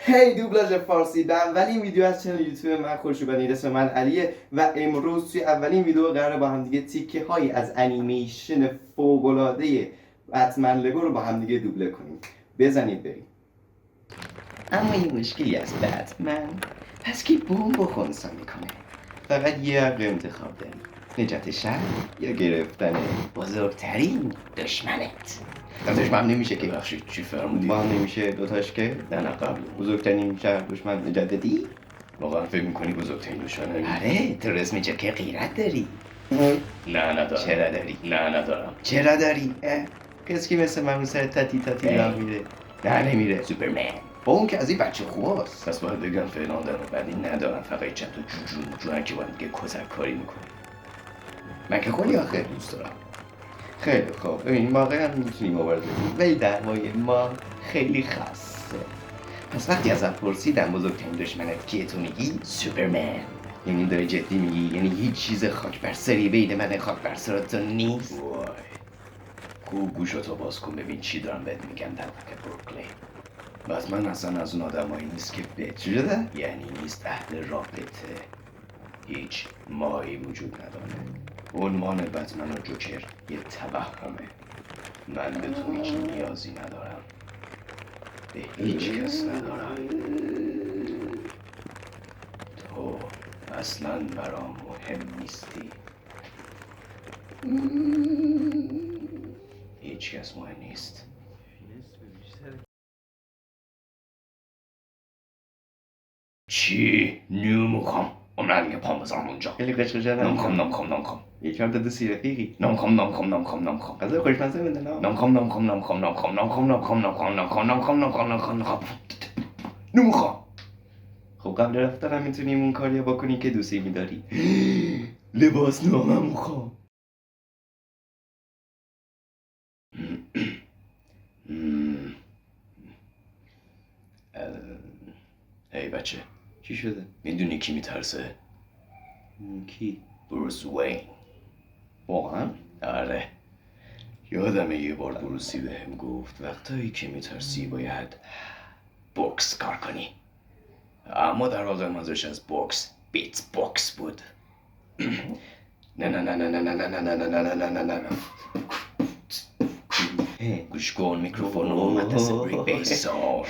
هی دوبلاژ فارسی به اولین ویدیو از چنل یوتیوب من خوش اومدید. اسم من علیه و امروز توی اولین ویدیو قراره با هم دیگه تیکه هایی از انیمیشن فوق العاده بتمن لگو رو با هم دیگه دوبله کنیم. بزنید بریم. اما یه مشکلی از بتمن هست که بمب و خونسا میکنه. فقط یه حق انتخاب داری: نجات شهر یا گرفتن بزرگترین دشمنت. دشمن نمیشه که. بخشید چی فرمودی؟ با هم نمیشه دوتاش که نه قبل بزرگترین شهر دشمن نجات دادی؟ واقعا فکر میکنی بزرگترین دشمنه؟ آره، تو رسم جاکر غیرت داری. نه ندارم. چرا داری؟ نه ندارم. چرا داری؟ کسی که مثل من سر تاتی راه میره؟ نه نمیره. سوپرمن. با اون که از این بچه خوباست. پس باید بگم فعلا در بعدی ندارم، فقط چند تا جوجو که باید دیگه کزک کاری میکنه. من که خیلی آخه دوست دارم. خیلی خوب. ببین واقعا میتونیم مبارزه کنیم، ولی دعوای ما خیلی خاصه. پس وقتی ازم پرسیدم بزرگترین دشمنت کیه، تو میگی سوپرمن. یعنی داری جدی میگی؟ یعنی هیچ چیز خاک بر سری بین من خاک بر سرت نیست؟ وای، خوب گوشاتو باز کن ببین چی دارم بهت میگم. در واقع بروکلی بتمن اصلا از اون آدمایی نیست که چی شده؟ یعنی نیست اهل رابطه. هیچ مایی وجود نداره. عنوان بتمن و جوکر یه توهمه. من به تو هیچ نیازی ندارم، به هیچ کس ندارم. تو اصلا برام مهم نیستی. هیچ کس مهم نیست. چی؟ نمیخوام. عمرن یه پام بزنم اونجا. خیلی قشقشه نمیخوام. یکم داده سی رفیقی. نمیخوام. غذای خوشمزه بده نه. نمیخوام. خب قبل رفتنم میتونیم اون کاری بکنی که دوستی میداری. لباس نامم میخوام. ای بچه، چی شده؟ میدونی کی میترسه؟ کی؟ بروس وین. واقعا؟ آره، یادمه یه بار بروسی بهم گفت وقتایی که میترسی باید بوکس کار کنی. اما در واقع منظورش از بوکس بیت بوکس بود. نه گوش کن، میکروفون رو مدرسه بری بیسون.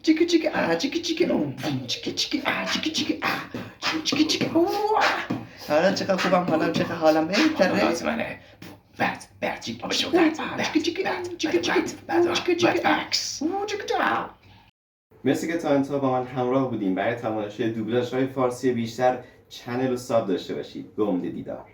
چیکی حالا چقدر خوبم، حالا چقدر حالم بهتره. بتمنه. مرسی که تا انتها با من همراه بودیم. برای تماشای دوبلاژهای فارسی بیشتر چنل رو ساب داشته باشید. به امید دیدار.